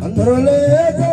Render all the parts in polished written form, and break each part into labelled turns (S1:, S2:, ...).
S1: Androle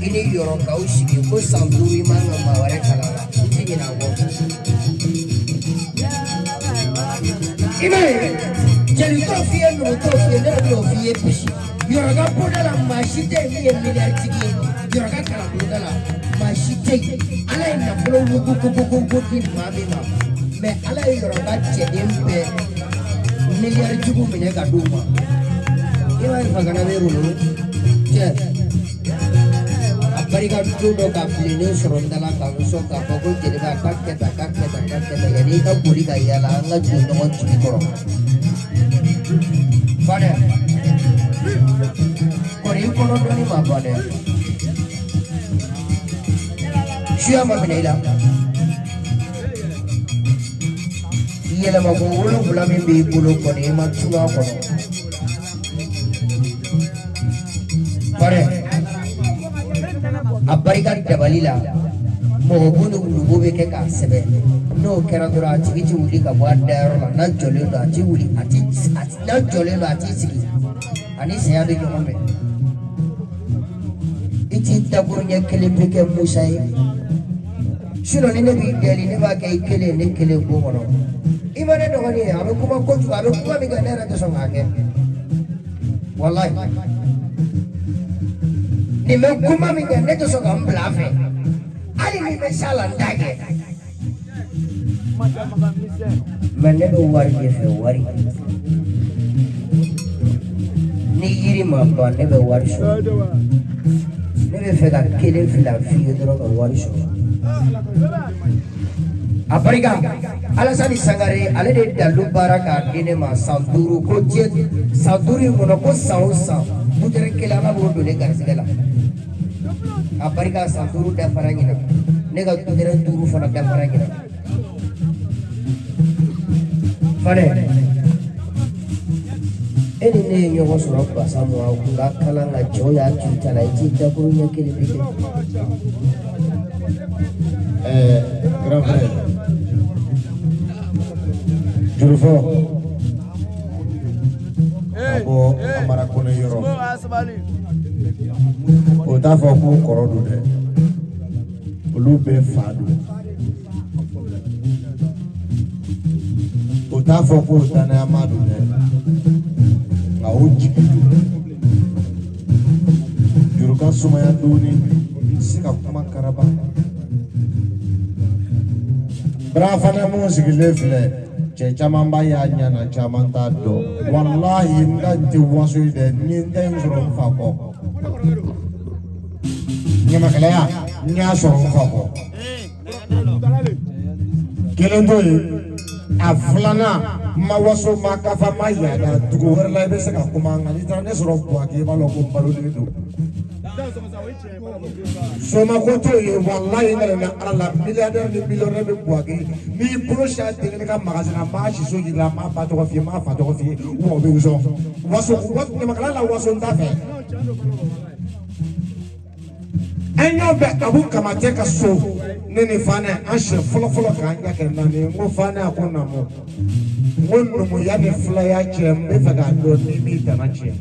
S1: Ini yoro kau sih, kau sambui mana mawar kalala. Ini nawa. Ini jadi tofian, tofian pesi. Yoro kau pun dalam masjid ini miliar tinggi. Yoro kau kalau pun dalam masjid, alai nak belum buku di mami mam. Me alai yoro kau jadi miliar juga menjaga rumah. Iba a ganar de uno. Aparikan tudo kapilin seronda la kanso kapogo jadi bakak kita jadi kau buri kaya lah nggak juno on cumi korong. Pada, korin koron ni apa deh? Siapa penila? Iya lah mau bulu bulan mimpi bulu korin macam apa? Pada. Aparikan dabalila mo bunu nubu beke ka sebe no kera dura chigi chuli ka wanda ro na jole do achi uli ati na jole do ati sigi ani saya de jomo me iti taburnya kelipe ke musai sino ne bi deli ne ba ke kele ne kele bo mono imane do ni abe kuma ko ju abe kuma mi ga ne ra to so ngake wallahi ni me kuma mi ga ne to so ngam blafe ali ni me sala ndage mane do wari ke fe wari ni yiri ma ba ne be wari so ne be fe ga kele fila fi do ro wari so apariga alasani sangare ale de dalu baraka dine ma sanduru ko jet sanduri mono ko sausa putere kela ma bodo de garsigala apariga sanduru da farangina nega putere duru fona da farangina fare eni ne nyogo sura ba samu au nga kala nga joya chuta la chita kurunya kele bike
S2: grand frère Jurufo abo amara kono yoro o ta fo ko korodu de olu be fadu o ta fo ko tana amadu de nga o jibidu juruka sumaya duni sika kuma karaba brafana musiki lefle che chamamba ya nyana chamanta do wallahi ndanti wasu de nyinde nzuro mfako nyama kala ya nyaso mfako kelendo aflana mawaso makafa maya da dugo werla be saka kuma ngani tane soro kwa ke balo ko balo de do soma koto ye wallahi ngale na ala milliardaire de millionnaire be boage ni procha de ka magazine ma shi so yira ma pa to fi ma fa to fi wo be so waso wat ne makala la waso ndafe enyo be abu kamate ka so nene fana ashe folo ka anya ke na ne mo fana ko na mo wonno mo ya ne fla ya che me fa ga do ni mi ta na che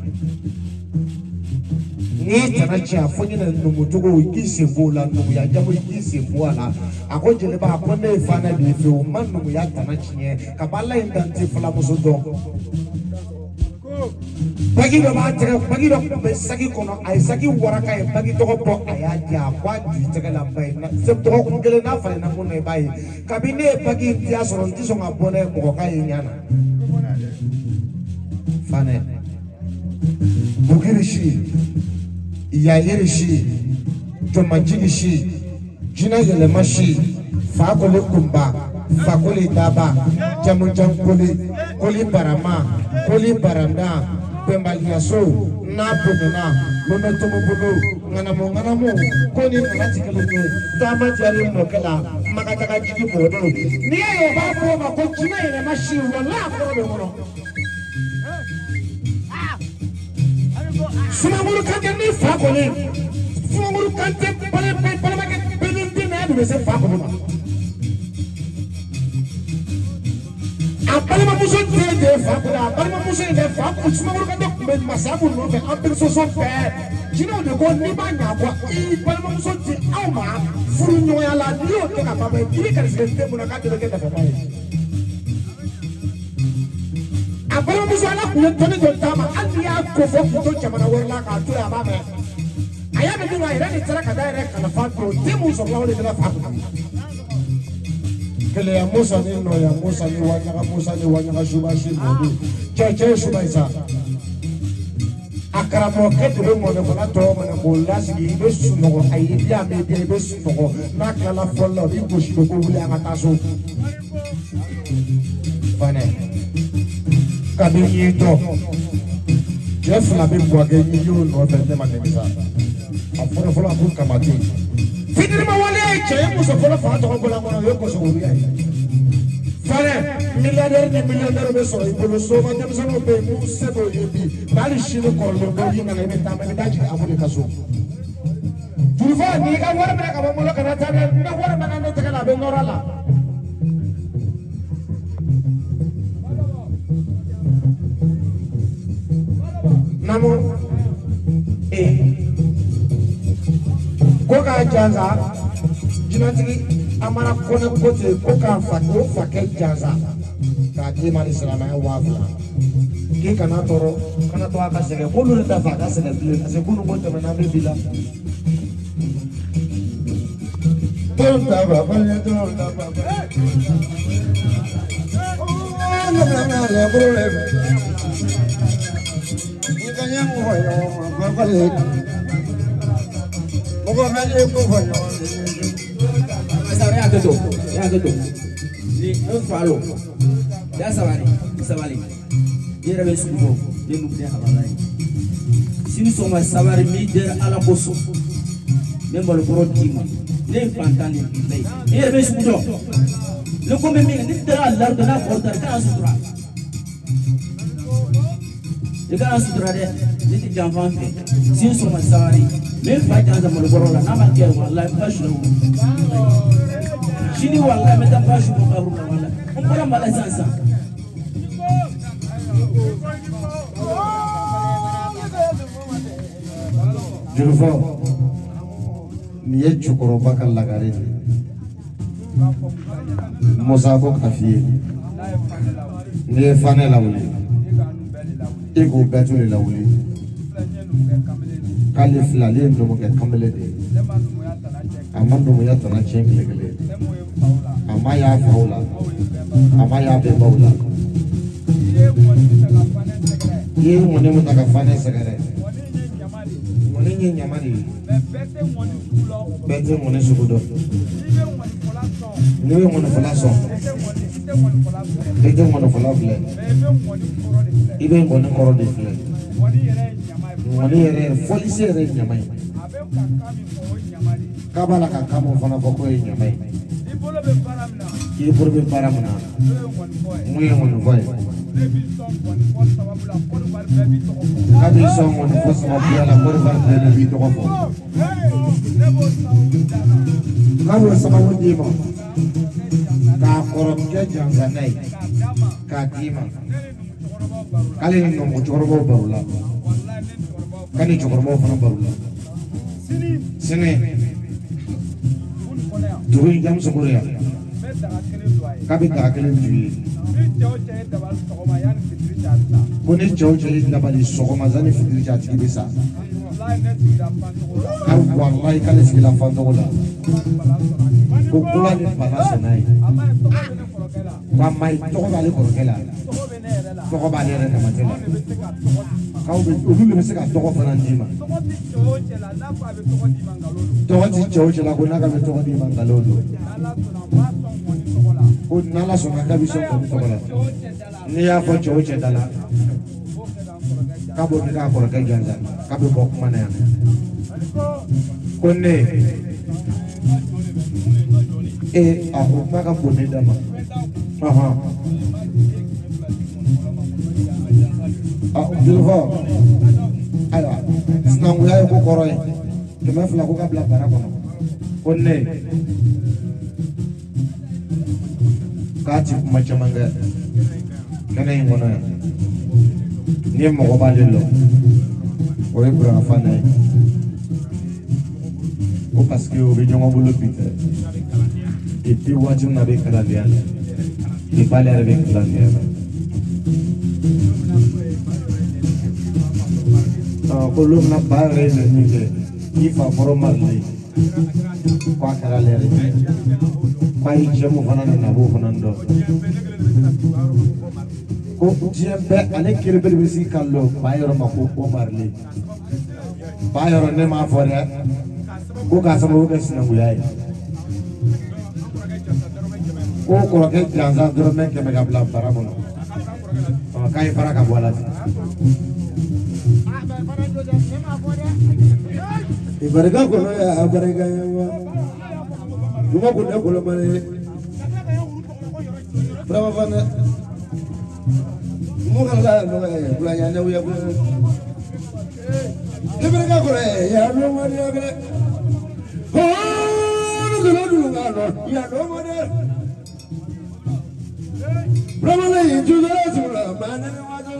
S2: ni tanacha fonyi na numutugo wikisi vola numu ya jamu wikisi vola akonjele ba akonde fana bife o man numu ya tanachinye kabala indanti fula musudo bagi do ba tere bagi do be sagi kono ay sagi waraka e bagi to ko aya ja kwa di tere la bay na se to ko ngele na fale na munne bay kabine bagi dia soron ti so ngabone ko kay nyana fane bugirishi Yayirishi, Jomajishi, Jina Yelemashi, Fakole Kumba, Fakole Daba, Jamujankoli, Koli Barama, Koli Baranda, Pembaliaso, Napuna, Monotomobuno, Nanamonganamo, Koni Natikalo, Dama Jari Mokela, Makataka Jibodo, Nia Babo, Jina Yelemashi, Wala, Sumamuru kante ni fakole Sumamuru kante pale make pedinte na do se fakole ma apale ma muso de fakole apale ma muso de fakole Sumamuru kante be masabu no be apel so fe jino de ko ni ba nya kwa I pale ma muso de awma furu nyoya la ni o ke na ba be ni ka se de mu na ka de ke da fa apale muso ala ku toni do tama aliya ko fo to chamana wala ka to ya ba me aya be no ira ni tara ka direct kana fa to timu so la wala fa kele ya musa ni no ya musa ni wanya ka shuba shi bodu che shuba isa Akaramo kete be mo ne fana to mo ne mo lasigi be sunogo ayi dia me be sunogo na kala follow bi ko shibe ko wuli anga taso fane kabe yito Jeff la be ko ge yi yo no be de ma ne bisa aforo folo abu kamati fidiri ma wale ai che mo so folo fa to ko la mo yo ko so wuli ai fane milliardaire ni millionnaire be so ibolo so ma dem so no be mu se bo yebi bali shino ko lo do yi na ne ta ma daji abu de kaso Julfa ni ka wara be ka mo lo kana ta na wara ma na te kana be norala namo ko ka janza jinatigi amara kone kote ko ka fakel janza ka di mali salama ya wafla ki kana toro kana to aka sege ko lu ta fa ka sege bile ase ko no bote na be bila ton ta ba ya ton ta ba na le problème ni kanya mo yo ma ko le mo ko me le ko fa yo ya toto ni un falo ya sabali yere be suko ye nu de habalai sinu so ma sabari mi de ala boso ne mbalo boro kima ne fantani ne yere be suko le ko me mi ni de ala de na porta ka sutura de ka sutura de ni jamfan fe sinu so ma sabari me fa janza mbalo boro la na ma ke wallahi fashu Chini wallahi meta bashi ko ka ruka wala on bala mala sansa Julfo ni ye chukoro bakal lagare Musa ko kafiye ni fane la wuli ego betu la wuli kale flale ndo mo ke kamele de amando mo ya tana chenkele amaya faula amaya be baula ye mone mo taka fane sagare mone nye nyamari bete mone subudo niwe mone folaso bete mone folafle ibe mone koro de fle mone yere folisi yere nyamai kabala ka kamo fana boko e nyamai ki burbe paramna muye mon voy kabi so mon fosa ma biala por bar de bi to ko kawo sama wodi mo ka korom ke janga nay ka kima kale no mo chorbo barula kani chorbo fana barula sene Duri jam sekolah, kami tak kalian jual. Kuni jauh jadi dapat di sokoma zani fitri jati bisa. Kau wallahi kalian sekilas fantola. Kukulan di panas senai. Kamai toko balik korkela. Toko balik ada macam. Kau ulu lebih sekat toko penanjima. Toko si jauh je lagu nak kami toko di Mangalolo. Kun nala sungai kami sokong toko lah. Ni apa jauh je dalam. Kau boleh kau korkai jangan. Kau bawa mana yang? Kun ni. Aku makan boleh dah mak. Aha. Julfo. Ayo, senang gula aku koroi. Cuma flaku kan belakang aku. Konne. Kaci macam mana? Kena yang mana? Ni mau balik lo. Oi berapa ni? O paski o video mau bulu pita. Itu wajib nabi kerajaan. Di balik nabi kerajaan. Kalau nak balik ni ke, ifa formal ni, kuat kerana ni, kuat jamu fana nabu fana do. Ko ko diɲɛ bɛɛ ale kelen bɛ bɛ sigi ka lɔ ba yɔrɔ ma ko Omar Ly ba yɔrɔ ne m'a fɔ dɛ ko k'a sababu kɛ sinankunya ye ko kɔrɔkɛ gansan dɔrɔmɛ 100 ka bila bara kɔnɔ k'a ye fara ka bɔ a la ibarika kɔnɔ ya barika ya wa duma ko ne kɔlɔ mane bravo fana mo kala no ya bula ya ne ya bula ibarika kɔnɔ ya no mane ya kale ho no du ngalo ya no mane bravo le juda sura mane wa jo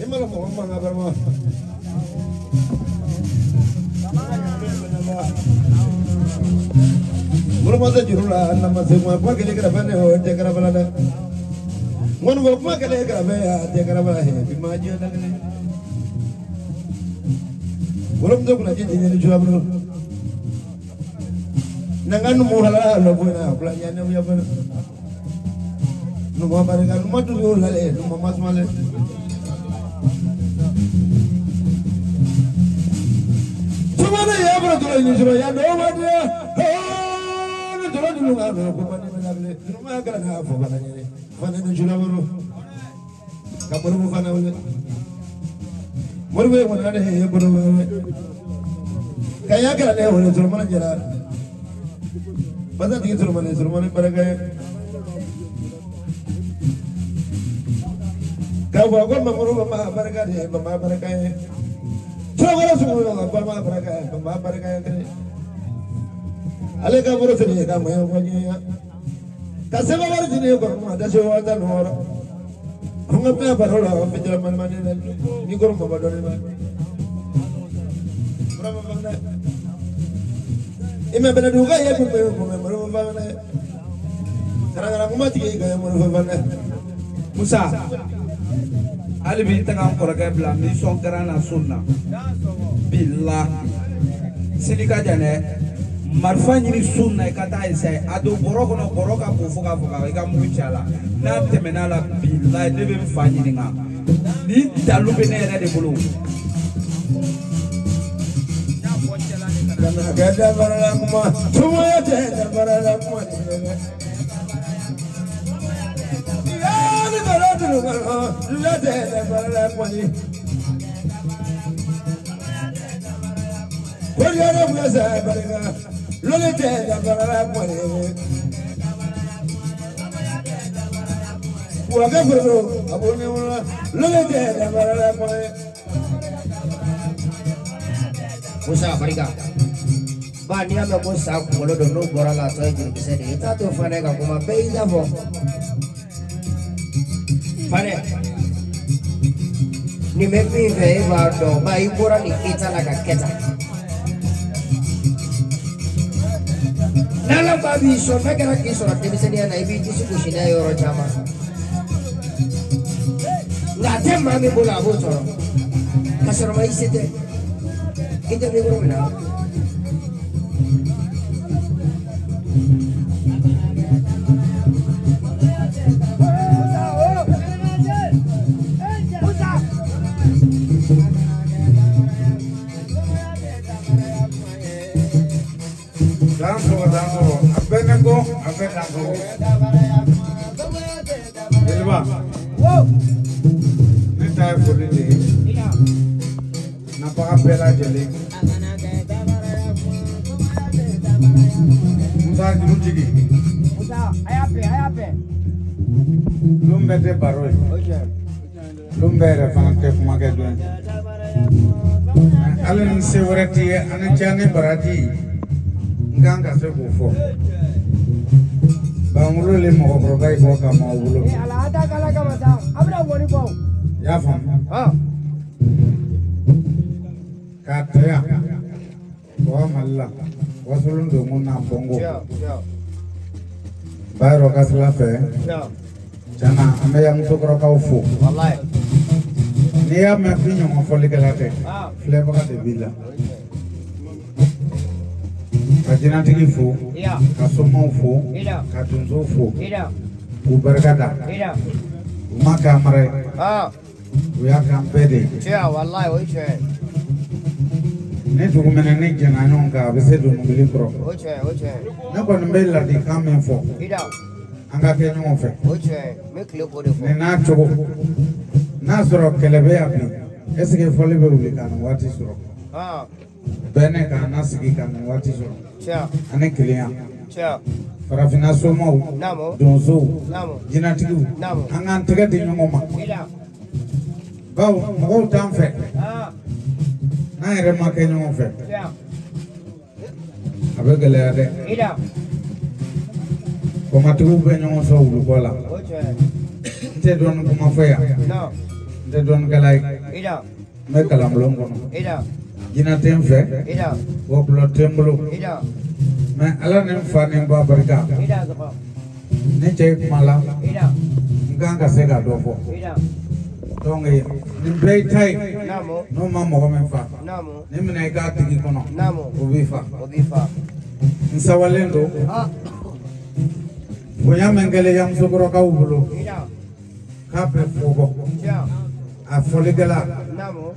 S2: imalo mo manga barma Murmata jurula nama semua apa kali kerana oh dia kerana ada, mana apa kali kerana ya dia kerana he bimaju ada kali, belum tu kuna jadi jadi jual bro, nangan muhala lo punya pelajaran yang apa, numma barang numma tu jual lale numma mas male. Mana ya bro ini sudah ya dua dia. Oh, jual dulu nggak bro, kemana mana rumah kerana apa bananya ni? Mana tu jual bro? Kabar mu mana boleh? Baru mana ada ya bro? Kayak kerana boleh jual mana jalan? Pasal tiga jual mana berapa? Kau bawa mamuru mama berapa deh, mama berapa? Semua semua bapa mereka yang kini. Aleka baru sini kamu yang punya. Kasih baru sini korang ada sesuatu orang. Hongapnya baru lah, penjualan mana ni korang bawa dari mana? Berapa bangda? Ini benar juga ya berapa bangda? Kadang-kadang mati kayak berapa bangda?
S3: Musa. Ali bi tanga ko raka bla mi son karana sunna billah silika jane marfa ni sunna kata isa ado boroko no boroka ko fuka ka mu chala na temena la billah de be fanyi nga ni dalu be ne de bulu
S2: kana gada barala kuma tuwa te barala kuma la de la kwani Wali ara mwaza barega lo le de la kwani Wa ga bro abone wala lo le de la kwani
S1: Musa barika ba ni ame Musa ko lo do no bora la so e bisa ni ta to fane ka kuma beida bo Fane, ni mepi vei vado, ma ibora ni kita la kaketa. Nala babi so mekera kiso na tebisenia na ibi tisi kushina yoro chama. Ngate mami bola abotoro. Kasoro ma isete. Kita ni bro mina.
S3: Danso, apenago, Elba. Nita politi. Napaka pela jeli. Musa jigi.
S4: Musa, ayape.
S3: Lumbete baroi. Lumbere fanate kumake duen. Alen sewerati anachane barati. Ganga se kufo. Bangulo le mo probai ko kama ulo.
S4: Ala ada kala kama sa. Abra ngoni ko.
S3: Ya fam.
S4: Ha.
S3: Kataya. Wa malla. Wasulun do muna bongo.
S4: Ya.
S3: Bayro kasla fe.
S4: Ya.
S3: Jana ame ya mtu kroka ufu.
S4: Wallahi.
S3: Ni ya me pinyo mo folikelate.
S4: Ah.
S3: Fleva ka de villa. Kajina tigi fo,
S4: Iya.
S3: kasomau fo,
S4: Iya.
S3: katunzo fo,
S4: Iya.
S5: u barkada
S4: ida
S5: uma kamare
S4: ah
S5: u ya kampede
S4: tia wallahi o che
S5: ne dugumene ne jena nyonga be se do ngili pro
S4: o che
S5: ne ko mbe la di kamen fo
S4: ida
S5: anga ke nyongo fe
S4: o che me kle ko de fo
S5: ne na chogo na soro kelebe abi esike fole be uli kan wati soro
S4: ah
S5: bene ka na sigi kan wati soro
S4: tia
S5: ane kliya
S4: tia
S5: farafina somo
S4: namo
S5: donzo
S4: namo
S5: jinatigu
S4: namo
S5: anga tege di nyongo ma
S4: ida
S5: bawo mo tan fe
S4: ah
S5: na ere ma ke nyongo fe
S4: tia
S5: abe gele de
S4: ida
S5: ko matigu be nyongo so wulu kola
S4: o che
S5: te don ko ma fe ya
S4: no
S5: te don galai
S4: ida
S5: me kalam lon kono
S4: ida
S5: jinatem fe
S4: ida
S5: wo blo temblo
S4: ida
S5: me ala ne fa ne ba barka
S4: ida so
S5: ne che mala
S4: ida
S5: nganga se ga do fo
S4: ida
S5: donc ni be tai
S4: namo
S5: no ma mo me fa
S4: namo
S5: ni me ga tigi kono
S4: namo
S5: o bi fa
S4: obifa
S5: nsawalendo
S4: ah
S5: o ya mengele yam sokoro ka ubulo
S4: ida
S5: ka be fogo
S4: tia
S5: a foligala
S4: namo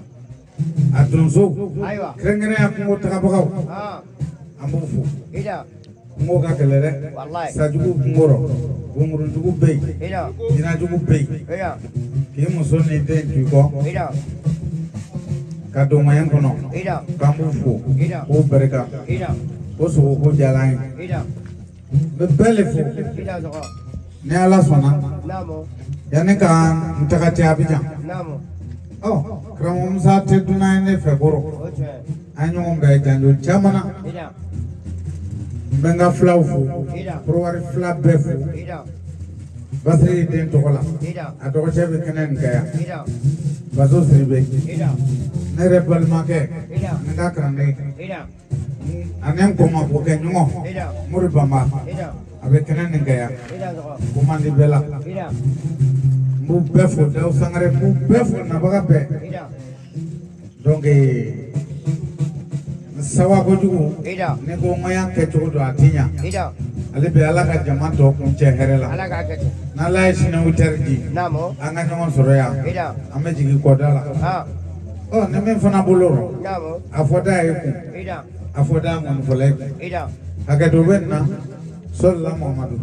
S5: a donzo
S4: aywa
S5: krengene ya ko ta bagaw
S4: ah
S5: ambu fu
S4: ida
S5: mo ga kelere
S4: wallahi
S5: sa jugu ngoro ngoro jugu be
S4: ida
S5: dina jugu be
S4: ida
S5: ki mo so ni den ju ko
S4: ida
S5: ka do mayen kono
S4: ida
S5: kambu fu
S4: ida
S5: o bereka
S4: ida
S5: o so ko jalan
S4: ida
S5: be bele fu
S4: ida so
S5: ne ala sona
S4: namo
S5: yani ka mtakati abijan
S4: namo
S5: oh kramo musa te duna ne fe goro
S4: o che
S5: anyo be janjo chamana
S4: ida
S5: benga flaufu
S4: ida
S5: pro war fla befu
S4: ida
S5: basri den tokola
S4: ida
S5: a to chebe kenen kaya
S4: ida
S5: bazo sribe
S4: ida
S5: ne rebel make
S4: ida
S5: ne ka krande
S4: ida
S5: anen ko ma ko kenyo
S4: ida
S5: muri bamba
S4: ida
S5: abe kenen kaya
S4: ida so
S5: ko mandi bela
S4: ida
S5: mu befu daw sangare mu befu na baga be
S4: ida
S5: donc sawa ko jugu
S4: ida
S5: ne ko ngoya ke to do atinya
S4: ida
S5: ale be ala ka jama to kun che herela
S4: ala ka kete
S5: na la sine uterdi
S4: namo
S5: anga nyongo soro ya
S4: ida
S5: ame jigi ko dala
S4: ah
S5: oh ne men fana boloro
S4: namo
S5: afoda e ku
S4: ida
S5: afoda mon folay
S4: ida
S5: aga do benna sallallahu muhammadu